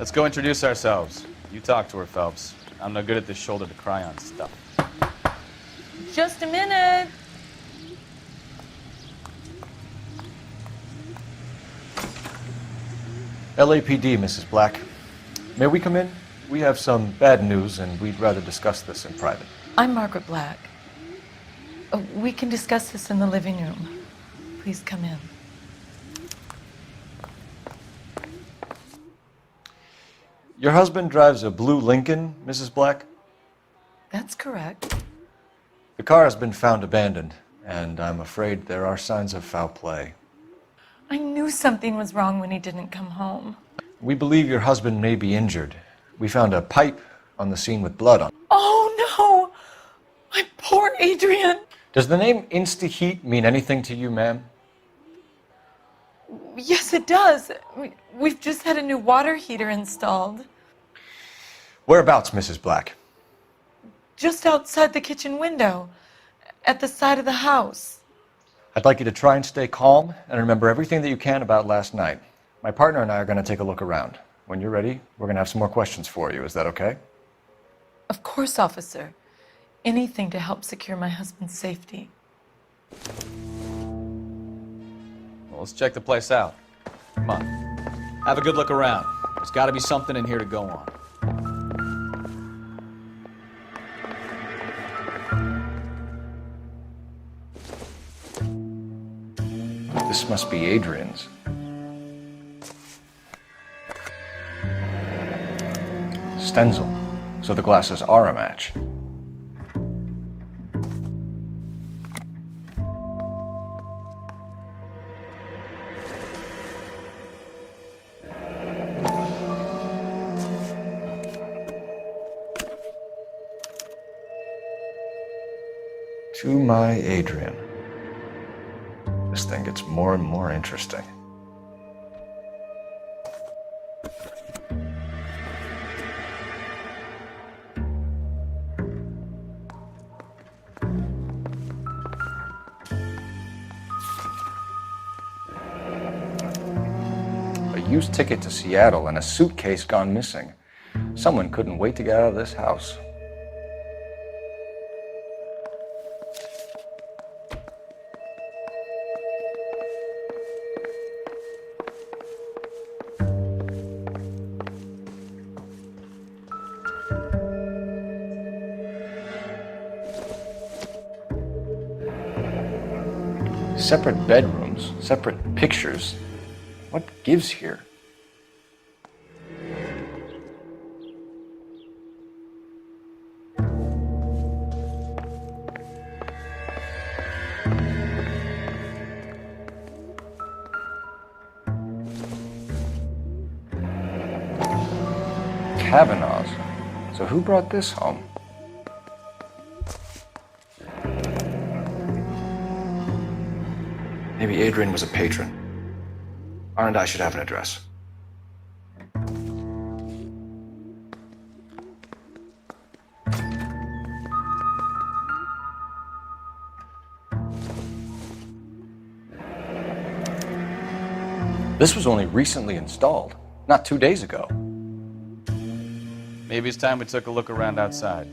Let's go introduce ourselves. You talk to her, Phelps. I'm no good at this shoulder to cry on stuff. Just a minute. LAPD, Mrs. Black. May we come in? We have some bad news, and we'd rather discuss this in private. I'm Margaret Black. We can discuss this in the living room. Please come in. Your husband drives a blue Lincoln, Mrs. Black? That's correct. The car has been found abandoned, and I'm afraid there are signs of foul play. I knew something was wrong when he didn't come home. We believe your husband may be injured. We found a pipe on the scene with blood on it. Oh no! My poor Adrian! Does the name Insta-Heat mean anything to you, ma'am? Yes, it does. We've just had a new water heater installed. Whereabouts, Mrs. Black? Just outside the kitchen window, at the side of the house. I'd like you to try and stay calm and remember everything that you can about last night. My partner and I are going to take a look around. When you're ready, we're going to have some more questions for you. Is that okay? Of course, officer. Anything to help secure my husband's safety. Well, let's check the place out. Come on. Have a good look around. There's got to be something in here to go on. This must be Adrian's. Stenzel. So the glasses are a match. To my Adrian. This thing gets more and more interesting. A used ticket to Seattle and a suitcase gone missing. Someone couldn't wait to get out of this house. Separate bedrooms, separate pictures. What gives here? Kavanaugh's. So who brought this home? Maybe Adrian was a patron. R&I should have an address. This was only recently installed, not 2 days ago. Maybe it's time we took a look around outside.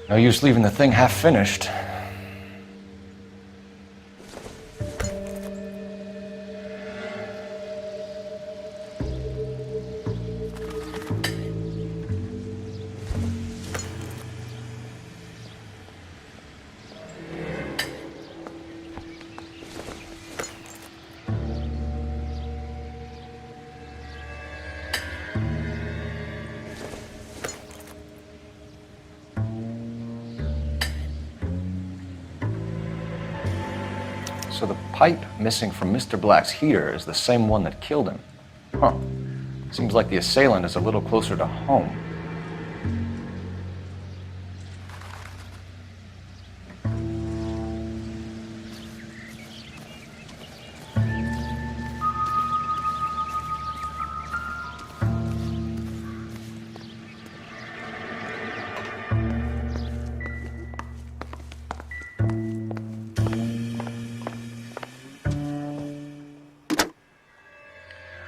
No use leaving the thing half finished. So the pipe missing from Mr. Black's heater is the same one that killed him. Huh. Seems like the assailant is a little closer to home.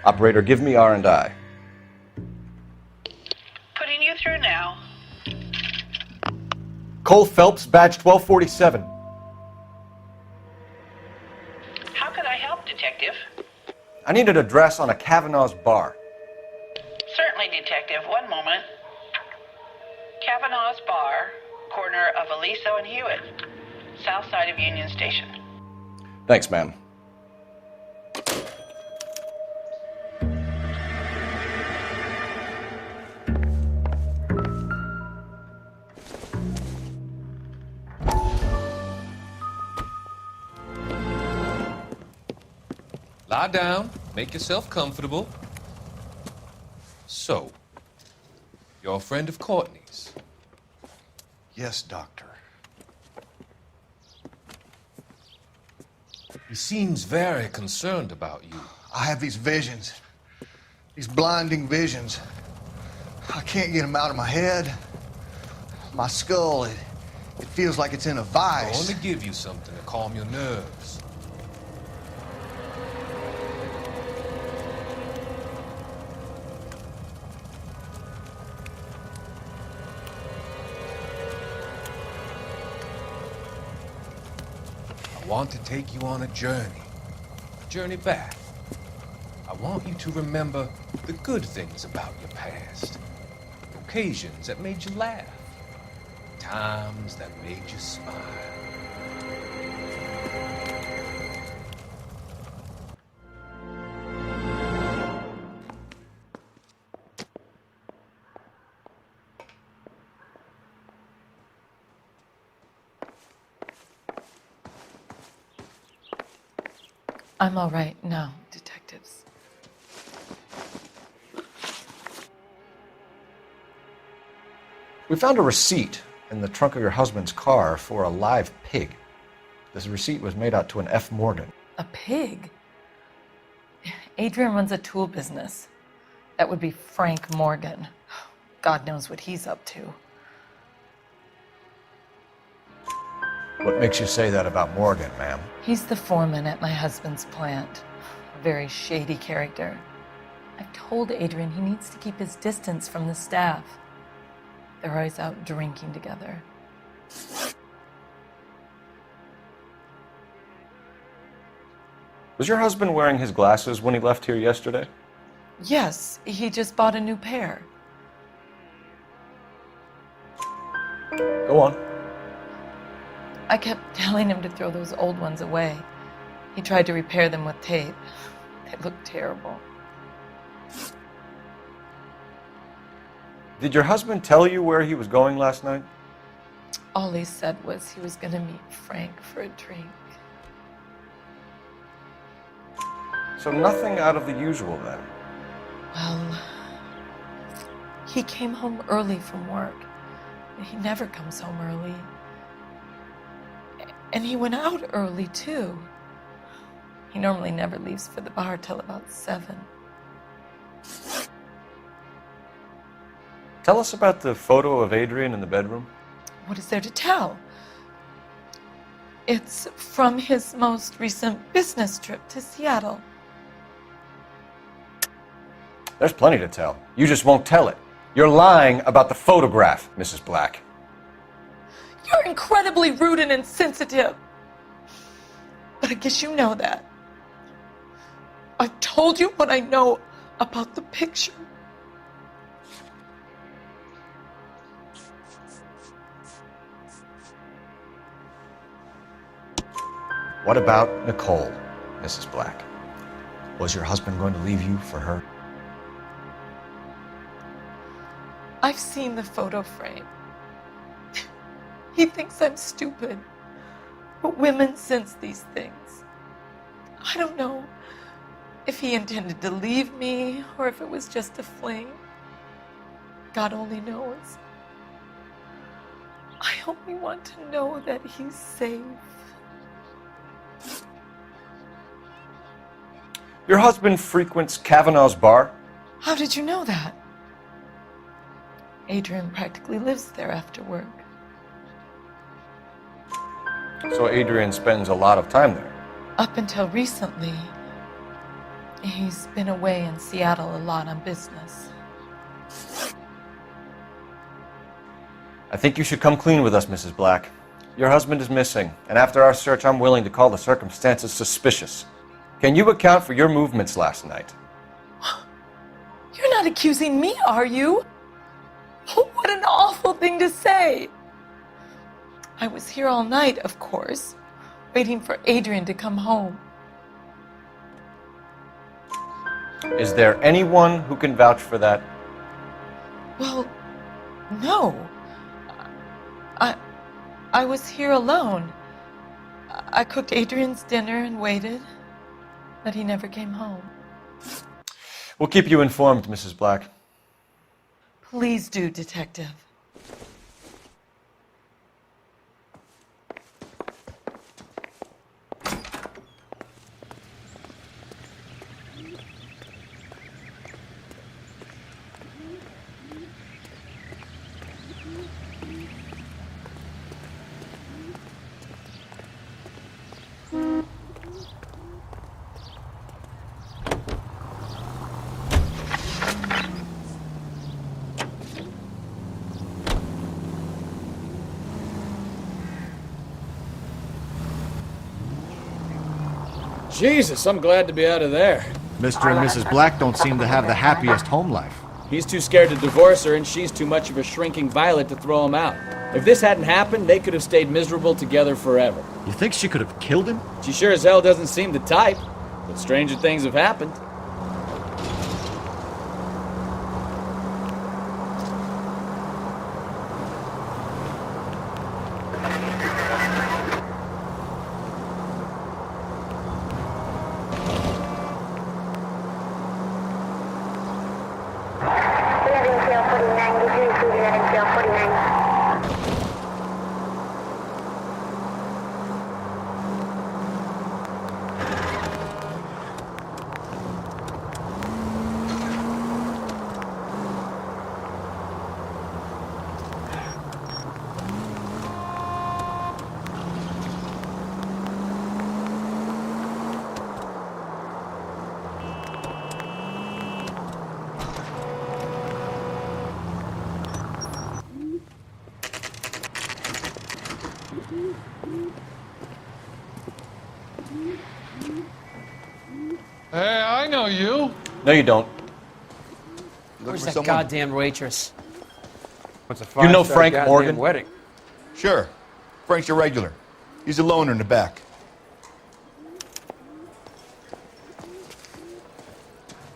Operator, give me R&I. Putting you through now. Cole Phelps, badge 1247. How can I help, Detective? I need an address on a Kavanaugh's bar. Certainly, Detective. One moment. Kavanaugh's Bar, corner of Aliso and Hewitt, south side of Union Station. Thanks, ma'am. Lie down, make yourself comfortable. So, you're a friend of Courtney's? Yes, Doctor. He seems very concerned about you. I have these visions, these blinding visions. I can't get them out of my head. My skull, it feels like it's in a I vice. want to give you something to calm your nerves. I want to take you on a journey back. I want you to remember the good things about your past, occasions that made you laugh, times that made you smile. I'm all right now, detectives. We found a receipt in the trunk of your husband's car for a live pig. This receipt was made out to an F. Morgan. A pig? Adrian runs a tool business. That would be Frank Morgan. God knows what he's up to. What makes you say that about Morgan, ma'am? He's the foreman at my husband's plant. A very shady character. I've told Adrian he needs to keep his distance from the staff. They're always out drinking together. Was your husband wearing his glasses when he left here yesterday? Yes, he just bought a new pair. Go on. I kept telling him to throw those old ones away. He tried to repair them with tape. They looked terrible. Did your husband tell you where he was going last night? All he said was he was going to meet Frank for a drink. So nothing out of the usual then. Well, he came home early from work. He never comes home early. And he went out early, too. He normally never leaves for the bar till about 7. Tell us about the photo of Adrian in the bedroom. What is there to tell? It's from his most recent business trip to Seattle. There's plenty to tell. You just won't tell it. You're lying about the photograph, Mrs. Black. You're incredibly rude and insensitive. But I guess you know that. I've told you what I know about the picture. What about Nicole, Mrs. Black? Was your husband going to leave you for her? I've seen the photo frame. He thinks I'm stupid. But women sense these things. I don't know if he intended to leave me or if it was just a fling. God only knows. I only want to know that he's safe. Your husband frequents Kavanaugh's bar? How did you know that? Adrian practically lives there after work. So Adrian spends a lot of time there. Up until recently, he's been away in Seattle a lot on business. I think you should come clean with us, Mrs. Black. Your husband is missing, and after our search, I'm willing to call the circumstances suspicious. Can you account for your movements last night? You're not accusing me, are you? What an awful thing to say. I was here all night, of course, waiting for Adrian to come home. Is there anyone who can vouch for that? Well, no. I was here alone. I cooked Adrian's dinner and waited, but he never came home. We'll keep you informed, Mrs. Black. Please do, Detective. Jesus, I'm glad to be out of there. Mr. and Mrs. Black don't seem to have the happiest home life. He's too scared to divorce her, and she's too much of a shrinking violet to throw him out. If this hadn't happened, they could have stayed miserable together forever. You think she could have killed him? She sure as hell doesn't seem the type, but stranger things have happened. Hey, I know you. No, you don't. Where's that goddamn waitress? What's a You know five-star Frank goddamn Morgan? wedding? Sure. Frank's a regular. He's a loner in the back.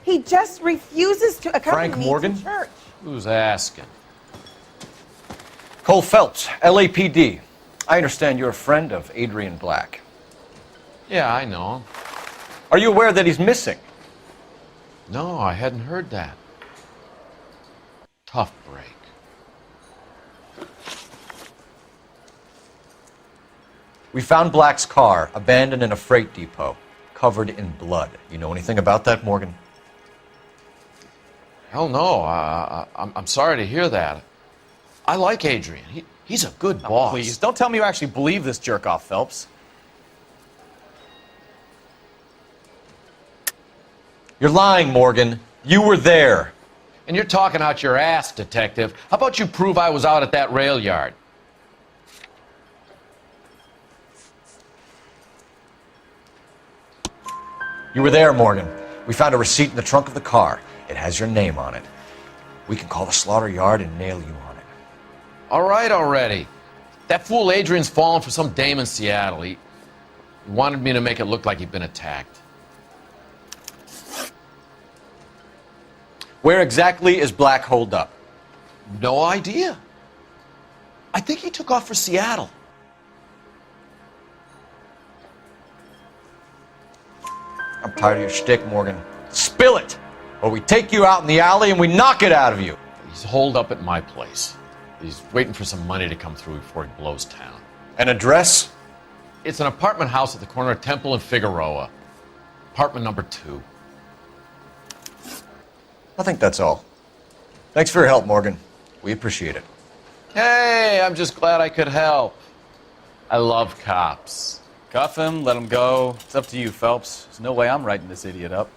He just refuses to accompany Frank me Morgan? to church. Who's asking? Cole Phelps, LAPD. I understand you're a friend of Adrian Black. Yeah, I know. Are you aware that he's missing? No, I hadn't heard that. Tough break. We found Black's car abandoned in a freight depot, covered in blood. You know anything about that, Morgan? Hell no. I'm sorry to hear that. I like Adrian. He's a good boss. Please, don't tell me you actually believe this jerk-off, Phelps. You're lying, Morgan. You were there. And you're talking out your ass, detective. How about you prove I was out at that rail yard? You were there, Morgan. We found a receipt in the trunk of the car. It has your name on it. We can call the slaughter yard and nail you on it. All right already. That fool Adrian's fallen for some dame in Seattle. He wanted me to make it look like he'd been attacked. Where exactly is Black holed up? No idea. I think he took off for Seattle. I'm tired of your shtick, Morgan. Spill it! Or we take you out in the alley and we knock it out of you. He's holed up at my place. He's waiting for some money to come through before he blows town. An address? It's an apartment house at the corner of Temple and Figueroa. Apartment number 2. I think that's all. Thanks for your help, Morgan. We appreciate it. Hey, I'm just glad I could help. I love cops. Cuff him, let him go. It's up to you, Phelps. There's no way I'm writing this idiot up.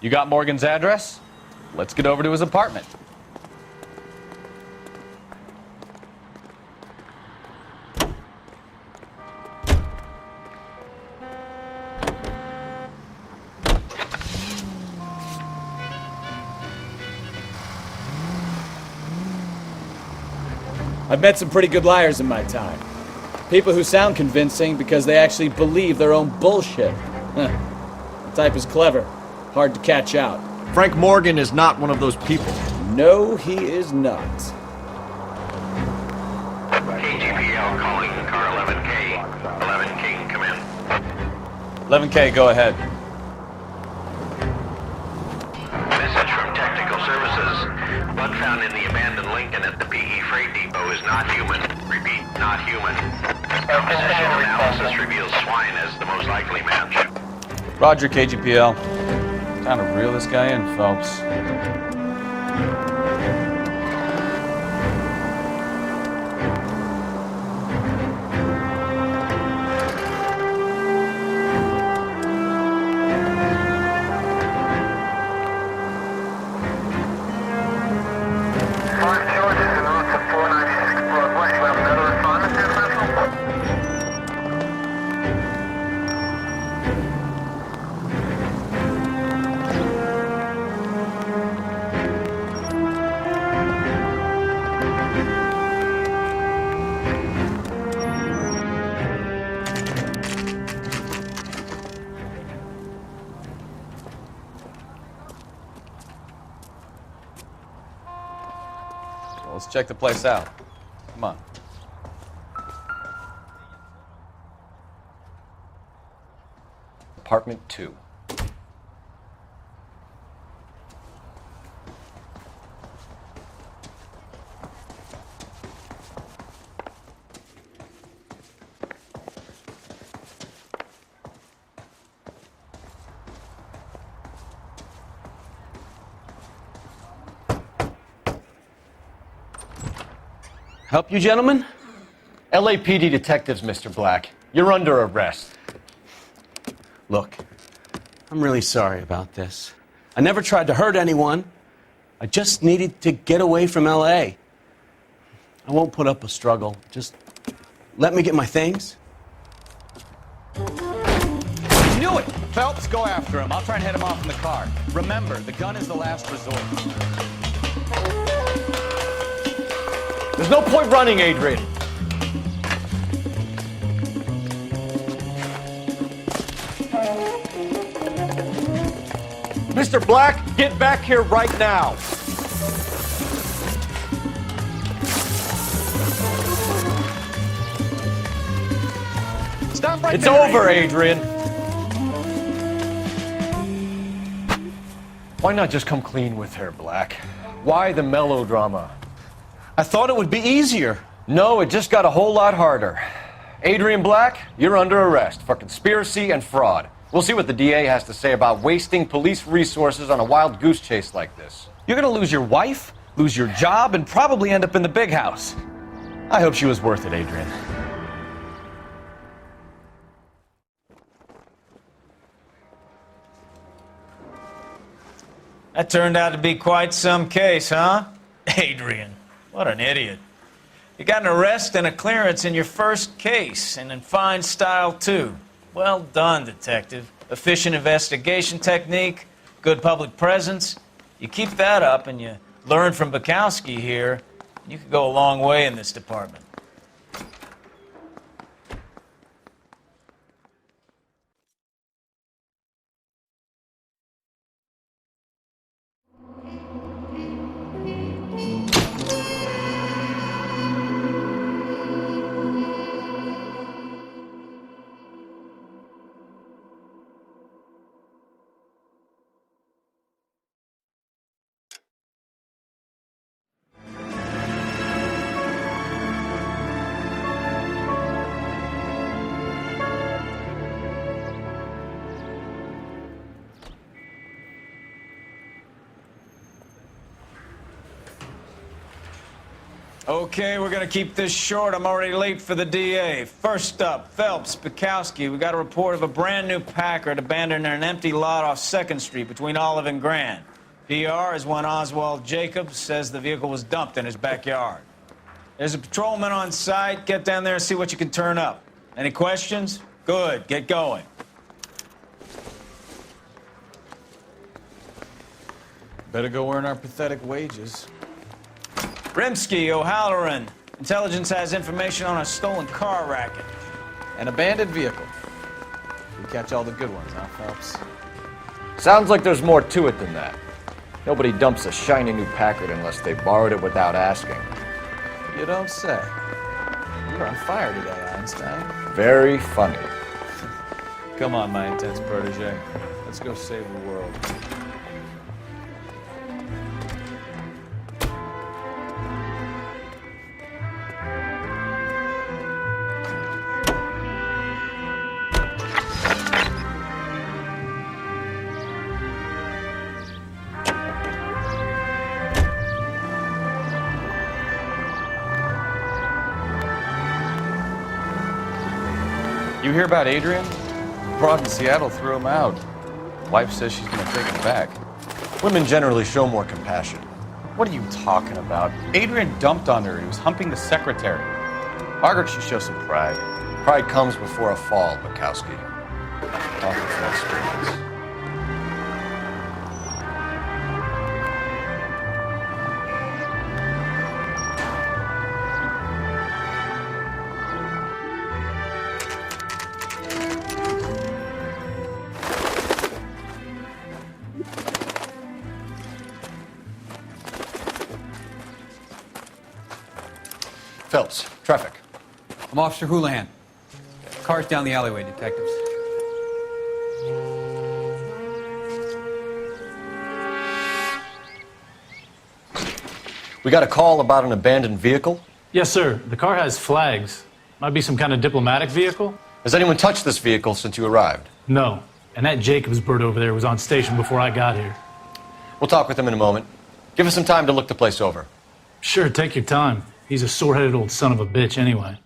You got Morgan's address? Let's get over to his apartment. I've met some pretty good liars in my time. People who sound convincing because they actually believe their own bullshit. The type is clever. Hard to catch out. Frank Morgan is not one of those people. No, he is not. KGPL calling car 11K. 11K, come in. 11K, go ahead. Message from Technical Services. Blood found in the abandoned Lincoln at the PE Freight Depot is not human. Repeat, not human. Compositional analysis reveals swine as the most likely match. Roger, KGPL. Time to reel this guy in, Phelps. Let's check the place out. Come on. Apartment 2. Help you, gentlemen? LAPD detectives, Mr. Black. You're under arrest. Look, I'm really sorry about this. I never tried to hurt anyone. I just needed to get away from LA. I won't put up a struggle. Just let me get my things. Knew it! Phelps, go after him. I'll try and head him off in the car. Remember, the gun is the last resort. There's no point running, Adrian. Mr. Black, get back here right now. Stop right It's there, over, Adrian. Why not just come clean with her, Black? Why the melodrama? I thought it would be easier. No, it just got a whole lot harder. Adrian Black, you're under arrest for conspiracy and fraud. We'll see what the DA has to say about wasting police resources on a wild goose chase like this. You're gonna lose your wife, lose your job, and probably end up in the big house. I hope she was worth it, Adrian. That turned out to be quite some case, huh? Adrian, what an idiot. You got an arrest and a clearance in your first case, and in fine style, too. Well done, detective. Efficient investigation technique, good public presence. You keep that up and you learn from Bukowski here, you could go a long way in this department. Okay, we're gonna keep this short. I'm already late for the DA. First up, Phelps, Bukowski. We got a report of a brand new Packard abandoned in an empty lot off 2nd Street between Olive and Grand. PR is one Oswald Jacobs says the vehicle was dumped in his backyard. There's a patrolman on site. Get down there and see what you can turn up. Any questions? Good, get going. Better go earn our pathetic wages. Rimsky, O'Halloran. Intelligence has information on a stolen car racket. An abandoned vehicle. We catch all the good ones, huh, Phelps? Sounds like there's more to it than that. Nobody dumps a shiny new Packard unless they borrowed it without asking. You don't say. You're on fire today, Einstein. Very funny. Come on, my intense protege. Let's go save the world. You hear about Adrian? Broad in Seattle threw him out. Wife says she's gonna take him back. Women generally show more compassion. What are you talking about? Adrian dumped on her. He was humping the secretary. Margaret should show some pride. Pride comes before a fall, Bukowski. Talking from experience. Phelps, traffic. I'm Officer Houlihan. Car's down the alleyway, detectives. We got a call about an abandoned vehicle? Yes, sir. The car has flags. Might be some kind of diplomatic vehicle. Has anyone touched this vehicle since you arrived? No. And that Jacobs bird over there was on station before I got here. We'll talk with him in a moment. Give us some time to look the place over. Sure, take your time. He's a sore-headed old son of a bitch anyway.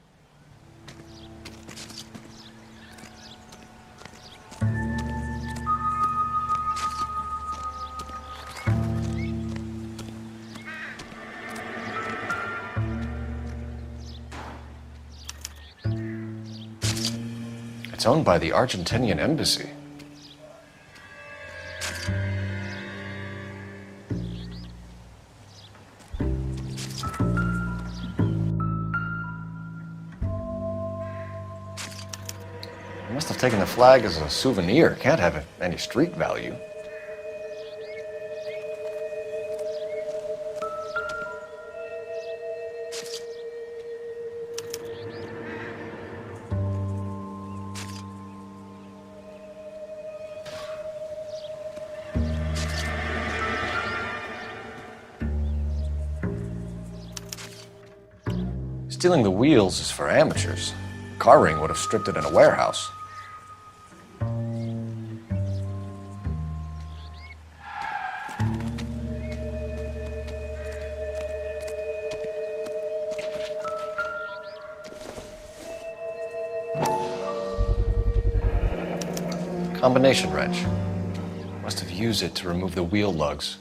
It's owned by the Argentinian embassy. They must have taken the flag as a souvenir. Can't have any street value. Stealing the wheels is for amateurs. Car ring would have stripped it in a warehouse. Combination wrench. Must have used it to remove the wheel lugs.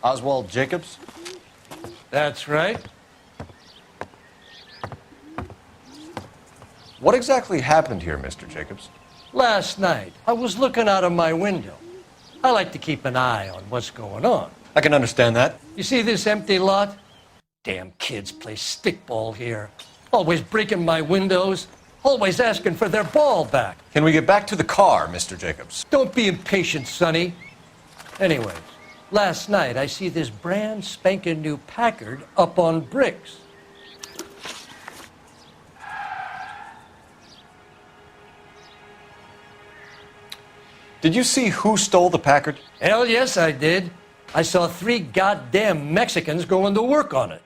Oswald Jacobs? That's right. What exactly happened here, Mr. Jacobs? Last night, I was looking out of my window. I like to keep an eye on what's going on. I can understand that. You see this empty lot? Damn kids play stickball here. Always breaking my windows. Always asking for their ball back. Can we get back to the car, Mr. Jacobs? Don't be impatient, Sonny. Anyways, last night I see this brand spanking new Packard up on bricks. Did you see who stole the Packard? Hell yes, I did. I saw 3 goddamn Mexicans going to work on it.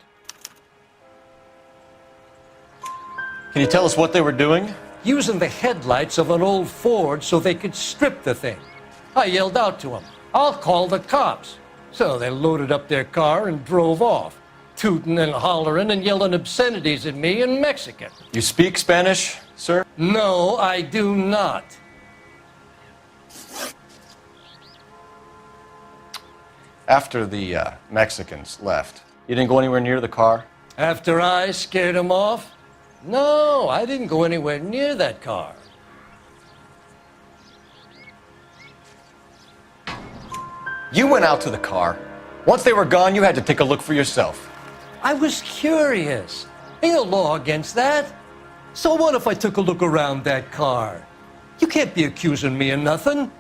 Can you tell us what they were doing? Using the headlights of an old Ford so they could strip the thing. I yelled out to them, "I'll call the cops." So they loaded up their car and drove off, tooting and hollering and yelling obscenities at me in Mexican. You speak Spanish, sir? No, I do not. After the Mexicans left, you didn't go anywhere near the car? After I scared them off? No, I didn't go anywhere near that car. You went out to the car. Once they were gone, you had to take a look for yourself. I was curious. Ain't no law against that. So what if I took a look around that car? You can't be accusing me of nothing.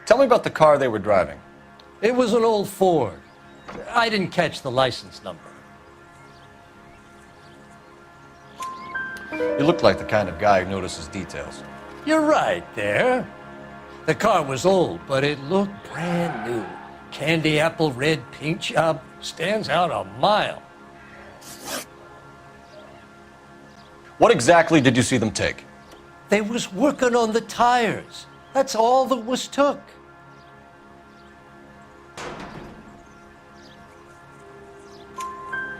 Tell me about the car they were driving. It was an old Ford. I didn't catch the license number. You look like the kind of guy who notices details. You're right there. The car was old, but it looked brand new. Candy apple red paint job stands out a mile. What exactly did you see them take? They was working on the tires. That's all that was took.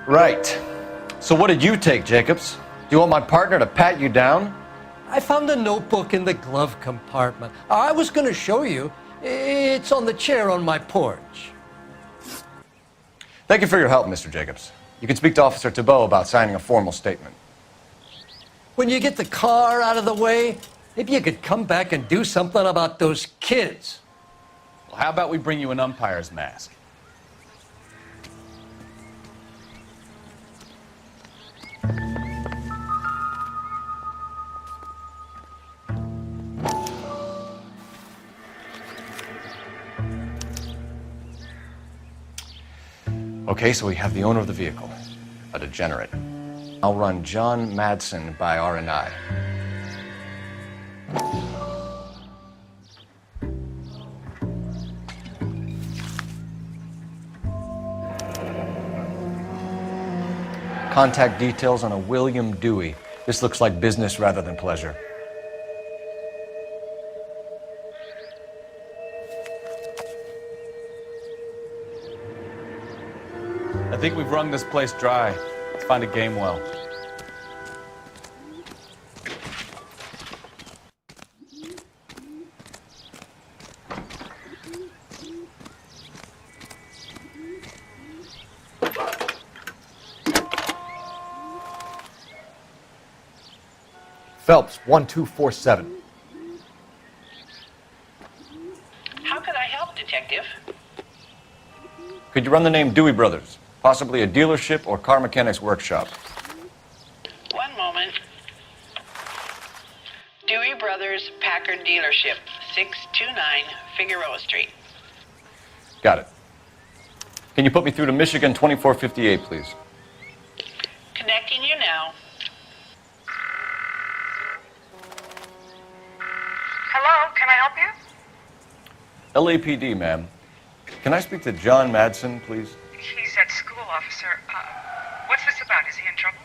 Right. So what did you take, Jacobs? Do you want my partner to pat you down? I found a notebook in the glove compartment. I was going to show you. It's on the chair on my porch. Thank you for your help, Mr. Jacobs. You can speak to Officer Thibault about signing a formal statement. When you get the car out of the way, maybe you could come back and do something about those kids. Well, how about we bring you an umpire's mask? Okay, so we have the owner of the vehicle, a degenerate. I'll run John Madsen by R&I. Contact details on a William Dewey. This looks like business rather than pleasure. I think we've wrung this place dry. Let's find a game well. Phelps, 1247. How could I help, Detective? Could you run the name Dewey Brothers? Possibly a dealership or car mechanics workshop. One moment. Dewey Brothers Packard Dealership, 629 Figueroa Street. Got it. Can you put me through to Michigan 2458, please? Connecting you now. Hello, can I help you? LAPD, ma'am. Can I speak to John Madsen, please? He's at school, officer. What's this about? Is he in trouble?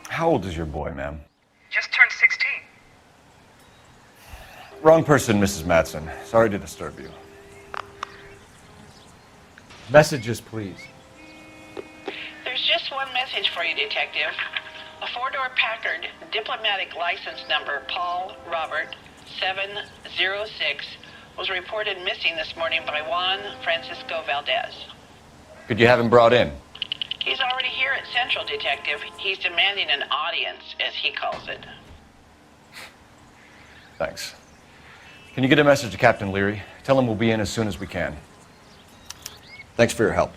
How old is your boy, ma'am? Just turned 16. Wrong person, Mrs. Madsen. Sorry to disturb you. Messages, please. There's just one message for you, Detective. A four-door Packard, diplomatic license number Paul Robert 706, was reported missing this morning by Juan Francisco Valdez. Could you have him brought in? He's already here at Central, Detective. He's demanding an audience, as he calls it. Thanks. Can you get a message to Captain Leary? Tell him we'll be in as soon as we can. Thanks for your help.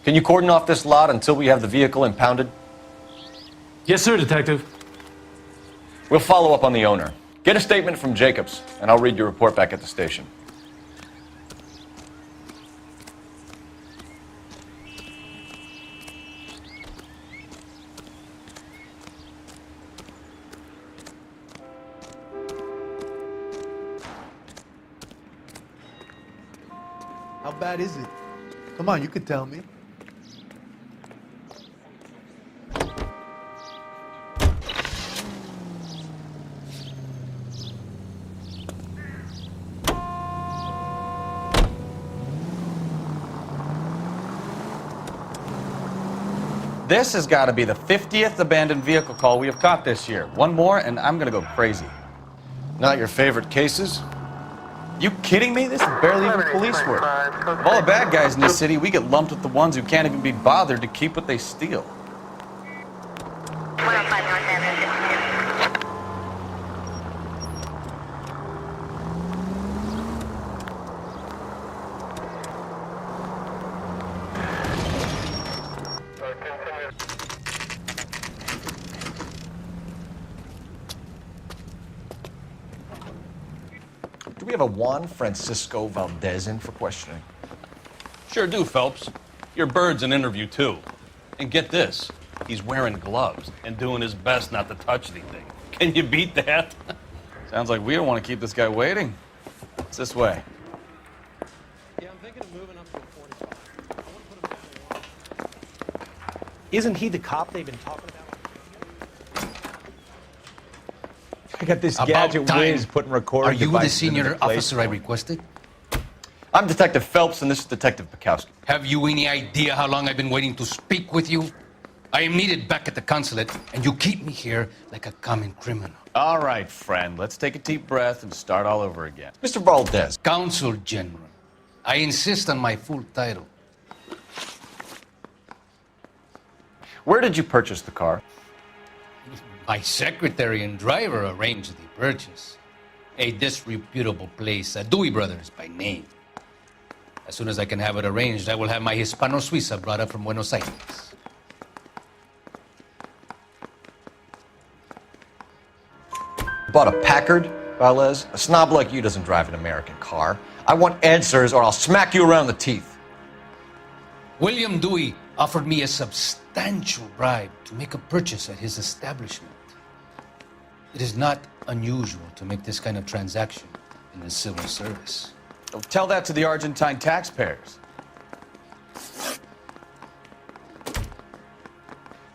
Can you cordon off this lot until we have the vehicle impounded? Yes, sir, Detective. We'll follow up on the owner. Get a statement from Jacobs, and I'll read your report back at the station. bad is it? Come on, you could tell me. This has got to be the 50th abandoned vehicle call we have caught this year. One more, and I'm going to go crazy. Not your favorite cases? You kidding me? This is barely even police work. Of all the bad guys in this city, we get lumped with the ones who can't even be bothered to keep what they steal. Do we have a Juan Francisco Valdez in for questioning? Sure do, Phelps. Your bird's an interview, too. And get this, he's wearing gloves and doing his best not to touch anything. Can you beat that? Sounds like we don't want to keep this guy waiting. It's this way. Yeah, I'm thinking of moving up to a 45. I want to put him down. Isn't he the cop they've been talking about? I got this About gadget time. whiz putting recording Are you the devices into senior place officer I requested? I'm Detective Phelps, and this is Detective Pikowski. Have you any idea how long I've been waiting to speak with you? I am needed back at the consulate, and you keep me here like a common criminal. All right, friend. Let's take a deep breath and start all over again. Mr. Valdez. Consul General. I insist on my full title. Where did you purchase the car? My secretary and driver arranged the purchase. A disreputable place, Dewey Brothers by name. As soon as I can have it arranged, I will have my Hispano Suiza brought up from Buenos Aires. Bought a Packard, Valdez? A snob like you doesn't drive an American car. I want answers or I'll smack you around the teeth. William Dewey offered me a substantial bribe to make a purchase at his establishment. It is not unusual to make this kind of transaction in the civil service. Oh, tell that to the Argentine taxpayers.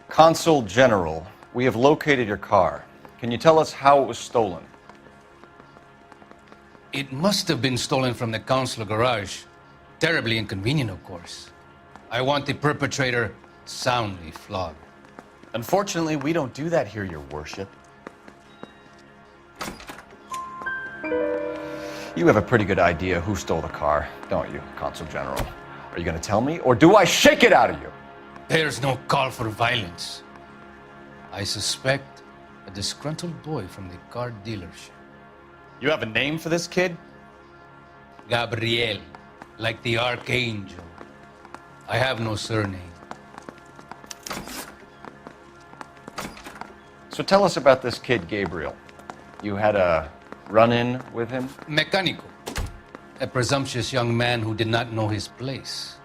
Consul General, we have located your car. Can you tell us how it was stolen? It must have been stolen from the consular garage. Terribly inconvenient, of course. I want the perpetrator soundly flogged. Unfortunately, we don't do that here, Your Worship. You have a pretty good idea who stole the car, don't you, Consul General? Are you going to tell me, or do I shake it out of you? There's no call for violence. I suspect a disgruntled boy from the car dealership. You have a name for this kid? Gabriel, like the archangel. I have no surname. So tell us about this kid, Gabriel. You had a run-in with him? Mecánico. A presumptuous young man who did not know his place.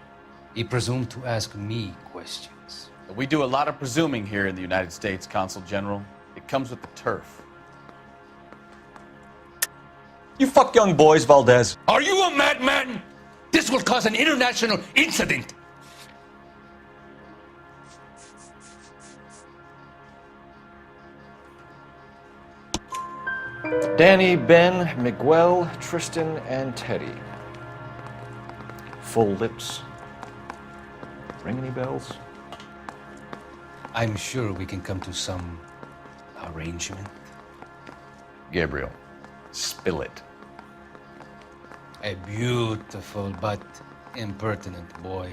He presumed to ask me questions. We do a lot of presuming here in the United States, Consul General. It comes with the turf. You fuck young boys, Valdez. Are you a madman? This will cause an international incident. Danny, Ben, Miguel, Tristan, and Teddy. Full lips. Ring any bells? I'm sure we can come to some arrangement. Gabriel, spill it. A beautiful but impertinent boy.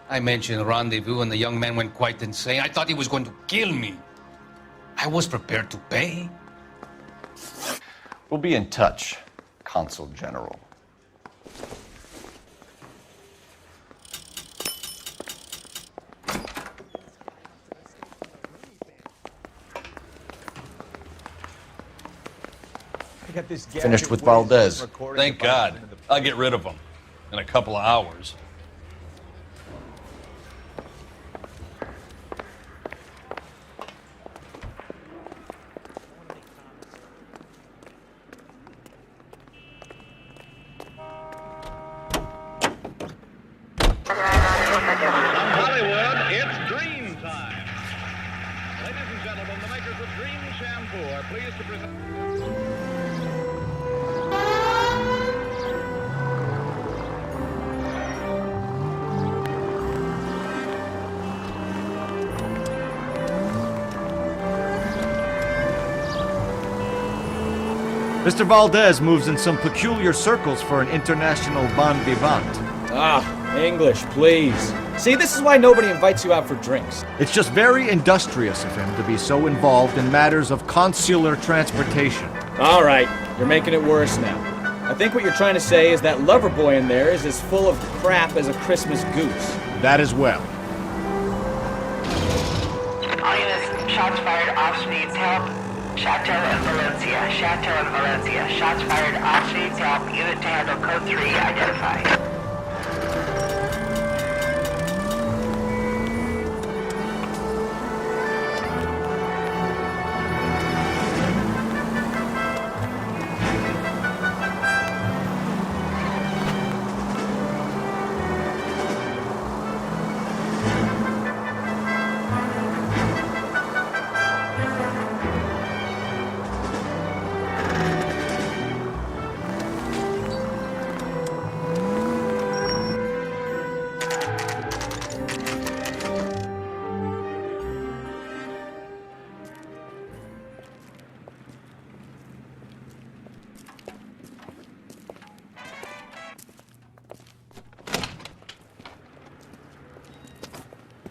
I mentioned rendezvous and the young man went quite insane. I thought he was going to kill me. I was prepared to pay. We'll be in touch, Consul General. Finished with Valdez. Thank God. I'll get rid of him in a couple of hours. From Hollywood, it's Dream Time. Ladies and gentlemen, the makers of Dream Shampoo are pleased to present... Mr. Valdez moves in some peculiar circles for an international bon vivant. Ah, English, please. See, this is why nobody invites you out for drinks. It's just very industrious of him to be so involved in matters of consular transportation. All right, you're making it worse now. I think what you're trying to say is that lover boy in there is as full of crap as a Christmas goose. That as well. All units, shots fired, off needs help. Chateau and Valencia, Chateau and Valencia. Shots fired, off needs help. Unit to handle code 3 identified.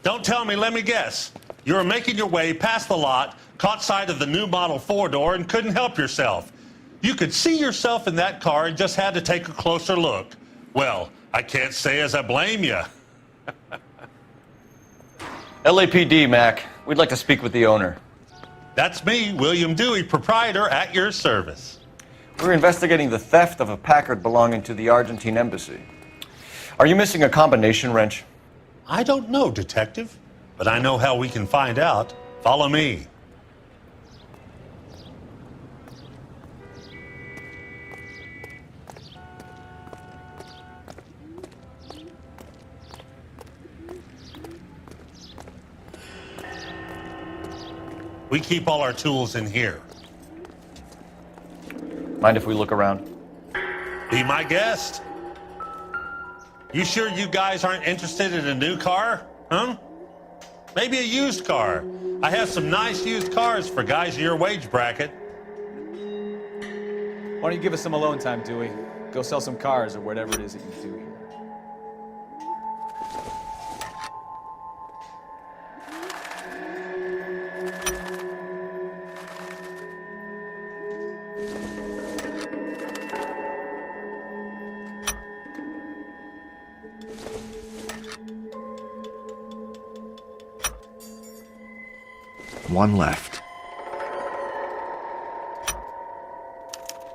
Don't tell me, let me guess. You were making your way past the lot, caught sight of the new model four-door, and couldn't help yourself. You could see yourself in that car and just had to take a closer look. Well, I can't say as I blame you. LAPD, Mac. We'd like to speak with the owner. That's me, William Dewey, proprietor, at your service. We're investigating the theft of a Packard belonging to the Argentine embassy. Are you missing a combination wrench? I don't know, Detective, but I know how we can find out. Follow me. We keep all our tools in here. Mind if we look around? Be my guest. You sure you guys aren't interested in a new car? Huh? Maybe a used car. I have some nice used cars for guys in your wage bracket. Why don't you give us some alone time, Dewey? Go sell some cars or whatever it is that you do here. One left.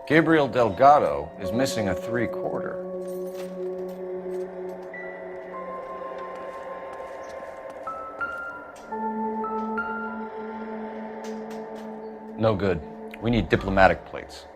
Gabriel Delgado is missing a 3/4. No good. We need diplomatic plates.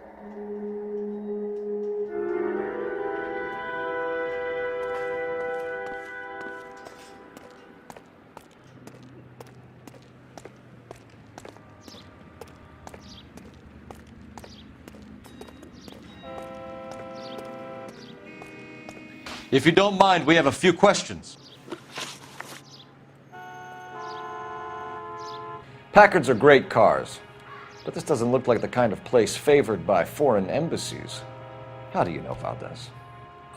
If you don't mind, we have a few questions. Packards are great cars, but this doesn't look like the kind of place favored by foreign embassies. How do you know Valdez?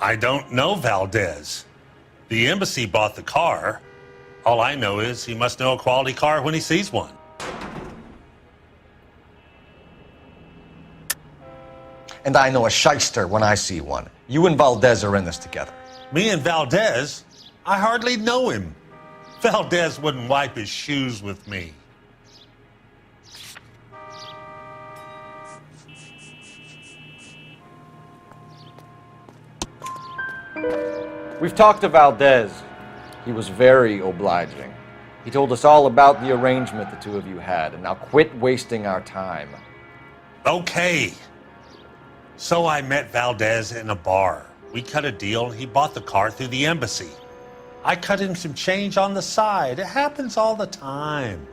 I don't know Valdez. The embassy bought the car. All I know is he must know a quality car when he sees one. And I know a shyster when I see one. You and Valdez are in this together. Me and Valdez? I hardly know him. Valdez wouldn't wipe his shoes with me. We've talked to Valdez. He was very obliging. He told us all about the arrangement the two of you had, and now quit wasting our time. Okay. So I met Valdez in a bar. We cut a deal and he bought the car through the embassy. I cut him some change on the side. It happens all the time.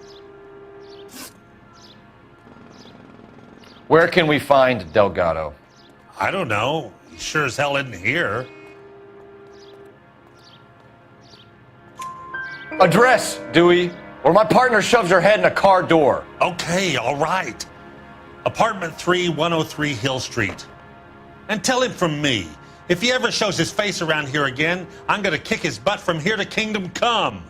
Where can we find Delgado? I don't know. He sure as hell isn't here. Address, Dewey, or my partner shoves her head in a car door. Okay, all right. Apartment 3, 103 Hill Street. And tell him from me, if he ever shows his face around here again, I'm gonna kick his butt from here to Kingdom Come.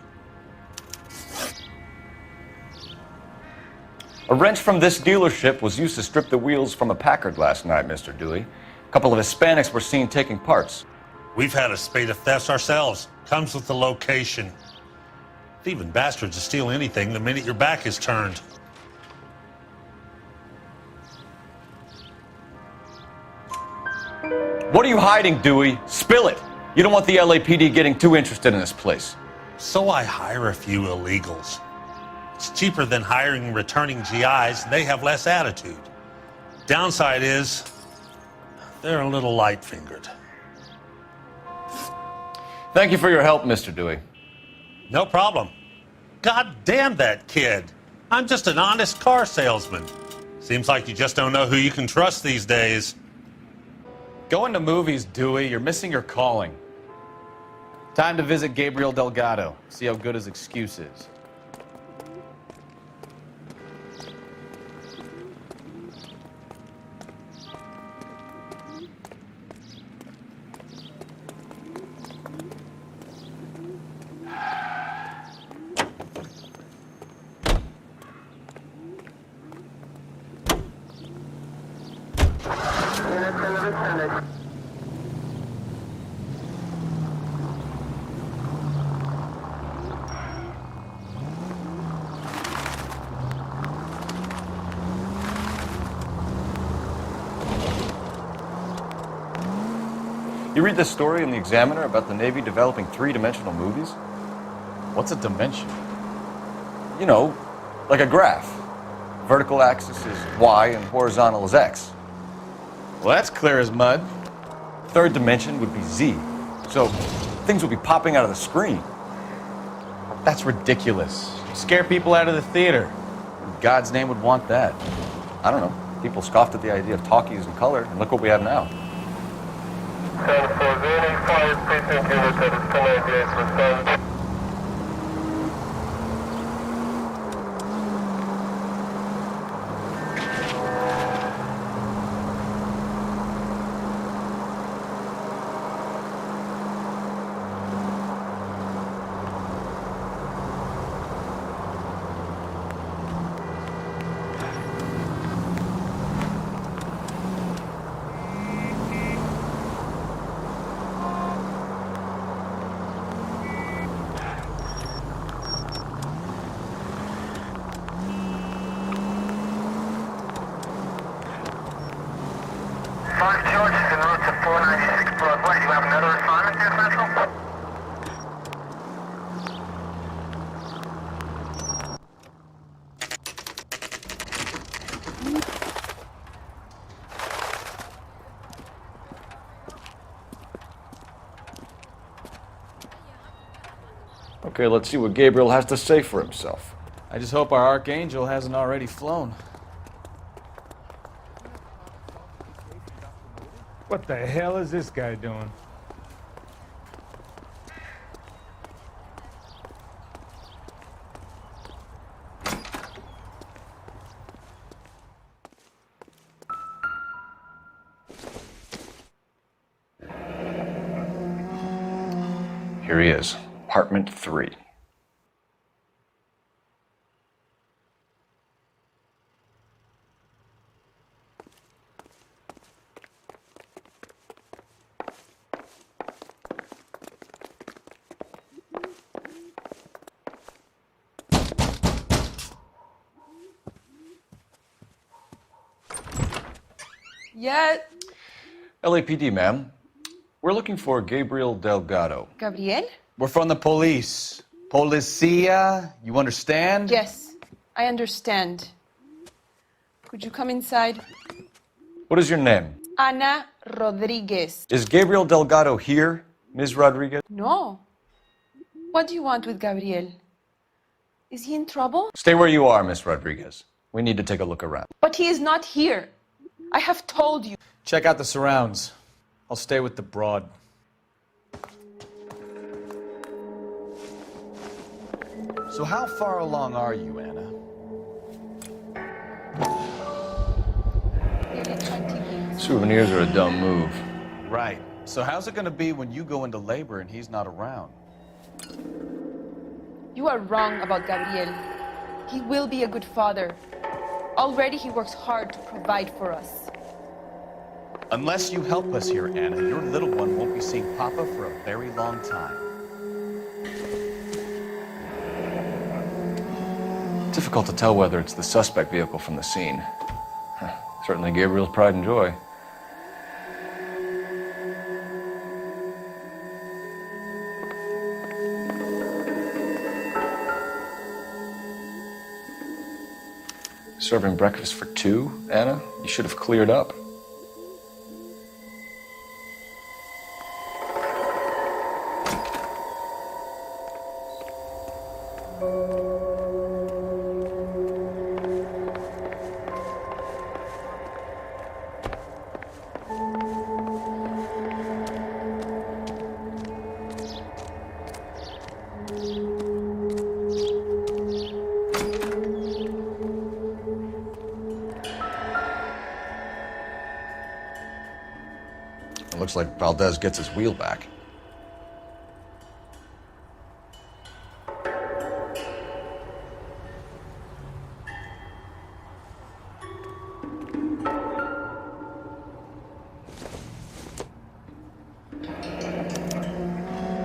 A wrench from this dealership was used to strip the wheels from a Packard last night, Mr. Dewey. A couple of Hispanics were seen taking parts. We've had a spate of thefts ourselves. Comes with the location. Thieving bastards will steal anything the minute your back is turned. What are you hiding, Dewey? Spill it. You don't want the LAPD getting too interested in this place. So I hire a few illegals. It's cheaper than hiring returning GIs, and they have less attitude. Downside is, they're a little light-fingered. Thank you for your help, Mr. Dewey. No problem. God damn that kid. I'm just an honest car salesman. Seems like you just don't know who you can trust these days. Going to movies, Dewey. You're missing your calling. Time to visit Gabriel Delgado. See how good his excuse is. You read this story in the Examiner about the Navy developing three-dimensional movies? What's a dimension? You know, like a graph. Vertical axis is Y and horizontal is X. Well, that's clear as mud. Third dimension would be Z. So things would be popping out of the screen. That's ridiculous. Scare people out of the theater. In God's name would want that. I don't know. People scoffed at the idea of talkies in color, and look what we have now. Okay, let's see what Gabriel has to say for himself. I just hope our Archangel hasn't already flown. What the hell is this guy doing? Here he is, apartment 3. Yet. LAPD, ma'am. We're looking for Gabriel Delgado. Gabriel? We're from the police. Policia, you understand? Yes, I understand. Could you come inside? What is your name? Ana Rodriguez. Is Gabriel Delgado here, Ms. Rodriguez? No. What do you want with Gabriel? Is he in trouble? Stay where you are, Miss Rodriguez. We need to take a look around. But he is not here. I have told you. Check out the surrounds. I'll stay with the broad. So how far along are you, Anna? Nearly 20 years. Souvenirs are a dumb move. Right. So how's it going to be when you go into labor and he's not around? You are wrong about Gabriel. He will be a good father. Already he works hard to provide for us. Unless you help us here, Anna, your little one won't be seeing Papa for a very long time. Difficult to tell whether it's the suspect vehicle from the scene. Certainly Gabriel's pride and joy. Serving breakfast for two, Anna? You should have cleared up. It looks like Valdez gets his wheel back.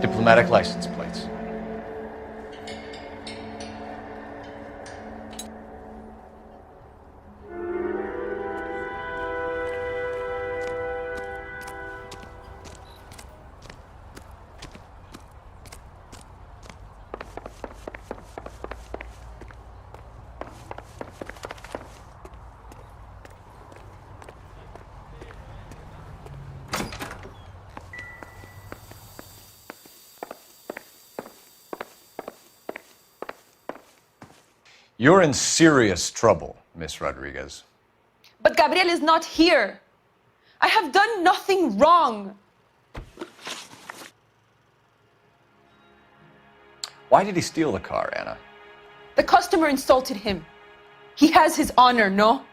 Diplomatic license plates. You're in serious trouble, Miss Rodriguez. But Gabriel is not here. I have done nothing wrong. Why did he steal the car, Anna? The customer insulted him. He has his honor, no?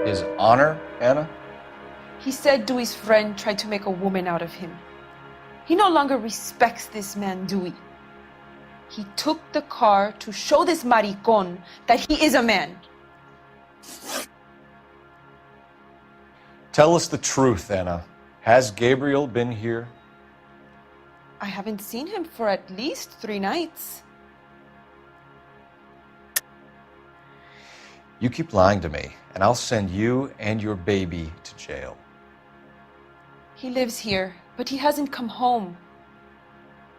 His honor, Anna? He said Dewey's friend tried to make a woman out of him. He no longer respects this man, Dewey. He took the car to show this maricón that he is a man. Tell us the truth, Anna. Has Gabriel been here? I haven't seen him for at least 3 nights. You keep lying to me, and I'll send you and your baby to jail. He lives here, but he hasn't come home.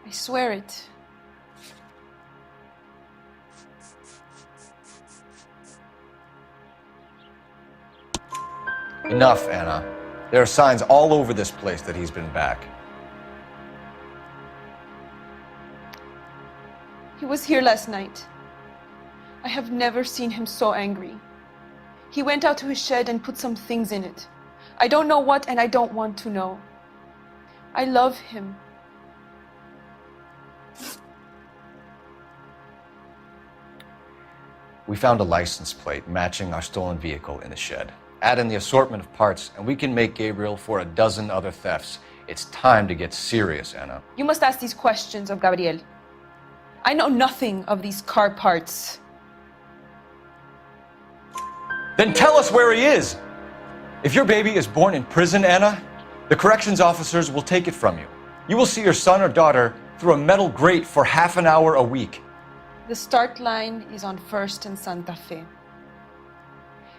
I swear it. Enough, Anna. There are signs all over this place that he's been back. He was here last night. I have never seen him so angry. He went out to his shed and put some things in it. I don't know what, and I don't want to know. I love him. We found a license plate matching our stolen vehicle in the shed. Add in the assortment of parts, and we can make Gabriel for a dozen other thefts. It's time to get serious, Anna. You must ask these questions of Gabriel. I know nothing of these car parts. Then tell us where he is! If your baby is born in prison, Anna, the corrections officers will take it from you. You will see your son or daughter through a metal grate for half an hour a week. The start line is on 1st and Santa Fe.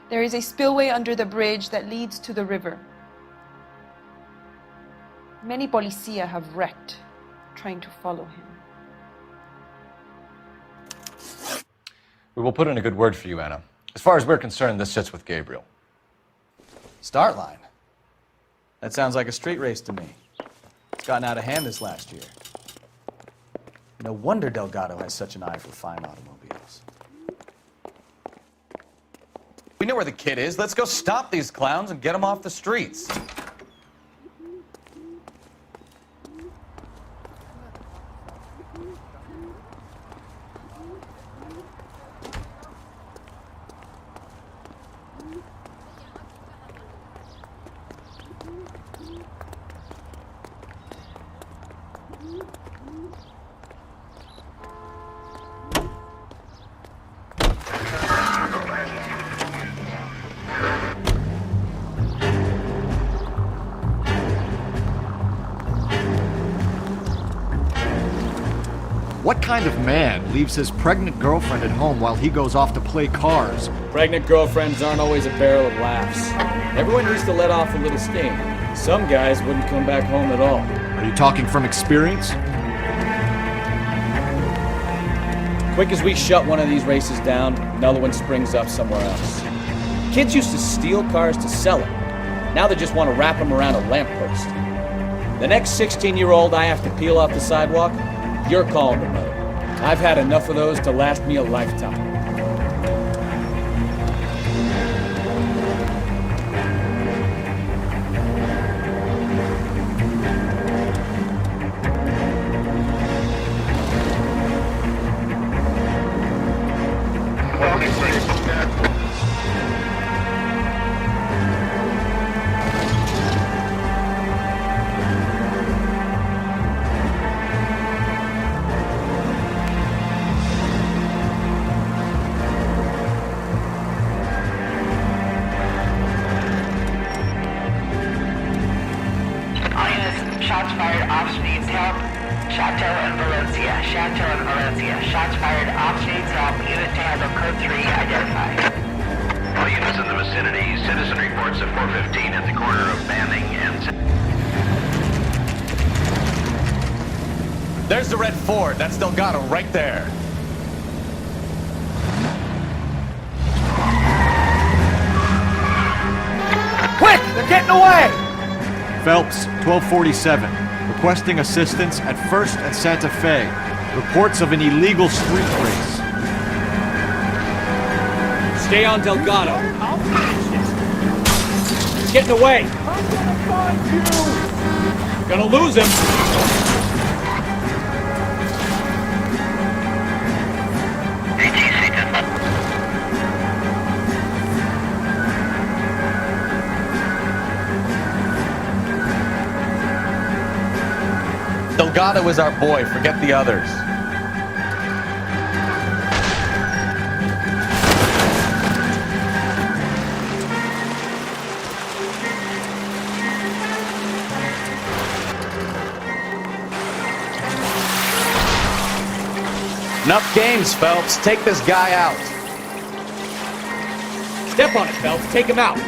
There is a spillway under the bridge that leads to the river. Many policia have wrecked trying to follow him. We will put in a good word for you, Anna. As far as we're concerned, this sits with Gabriel. Start line? That sounds like a street race to me. It's gotten out of hand this last year. No wonder Delgado has such an eye for fine automobiles. We know where the kid is. Let's go stop these clowns and get them off the streets. What kind of man leaves his pregnant girlfriend at home while he goes off to play cars? Pregnant girlfriends aren't always a barrel of laughs. Everyone needs to let off a little steam. Some guys wouldn't come back home at all. Are you talking from experience? Quick as we shut one of these races down, another one springs up somewhere else. Kids used to steal cars to sell them. Now they just want to wrap them around a lamppost. The next 16-year-old I have to peel off the sidewalk, you're calling the mother. I've had enough of those to last me a lifetime. Shots fired off needs help. Chateau and Valencia. Chateau and Valencia. Shots fired off needs help. Unit to handle code 3 identified. All units in the vicinity. Citizen reports at 415 at the corner of Banning and... There's the red Ford. That's Delgado right there. Quick! They're getting away! Phelps, 1247. Requesting assistance at 1st and Santa Fe. Reports of an illegal street race. Stay on Delgado. I'll finish this. He's getting away. I'm gonna find you! Gonna lose him. Delgado is our boy. Forget the others. Enough games, Phelps. Take this guy out. Step on it, Phelps. Take him out.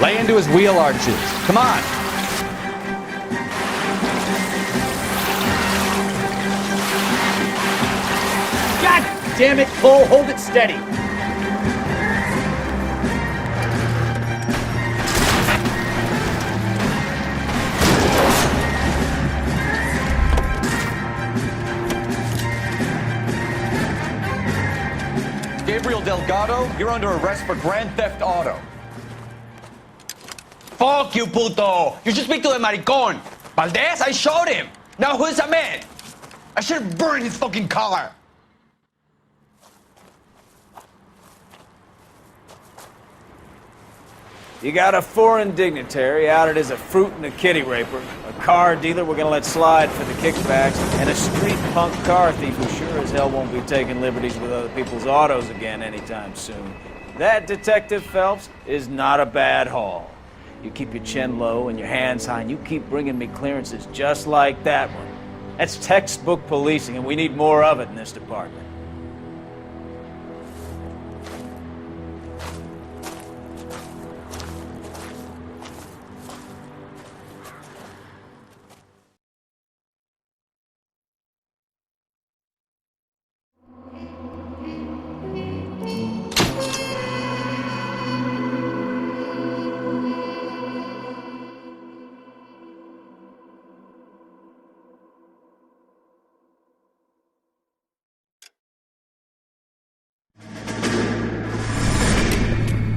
Lay into his wheel arches. Come on. God damn it, Cole. Hold it steady. Gabriel Delgado, you're under arrest for Grand Theft Auto. Fuck you, puto! You should speak to the maricon! Valdez, I showed him! Now who's Ahmed? I should have burned his fucking car! You got a foreign dignitary outed as a fruit and a kitty raper, a car dealer we're gonna let slide for the kickbacks, and a street punk car thief who sure as hell won't be taking liberties with other people's autos again anytime soon. That, Detective Phelps, is not a bad haul. You keep your chin low and your hands high, and you keep bringing me clearances just like that one. That's textbook policing, and we need more of it in this department.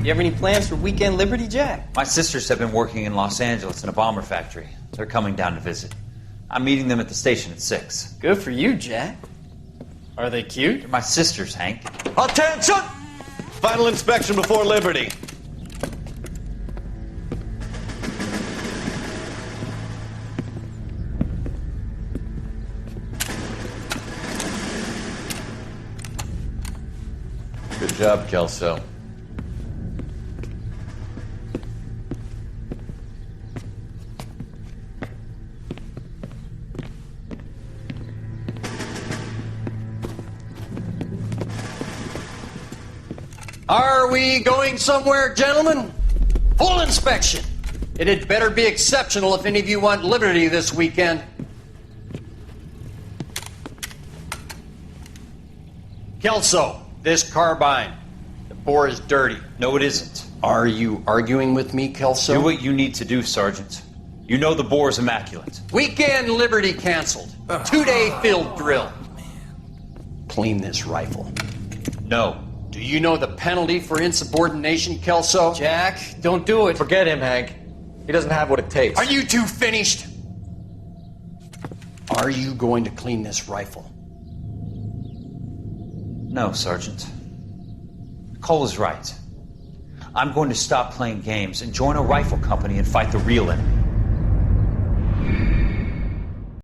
You have any plans for Weekend Liberty, Jack? My sisters have been working in Los Angeles in a bomber factory. They're coming down to visit. I'm meeting them at the station at 6. Good for you, Jack. Are they cute? They're my sisters, Hank. Attention! Final inspection before Liberty. Good job, Kelso. Are we going somewhere, gentlemen? Full inspection. It had better be exceptional if any of you want liberty this weekend. Kelso, this carbine. The bore is dirty. No, it isn't. Are you arguing with me, Kelso? Do what you need to do, Sergeant. You know the bore is immaculate. Weekend liberty canceled. 2-day field drill. Clean this rifle. No. Do you know the penalty for insubordination, Kelso? Jack, don't do it. Forget him, Hank. He doesn't have what it takes. Are you two finished? Are you going to clean this rifle? No, Sergeant. Cole is right. I'm going to stop playing games and join a rifle company and fight the real enemy.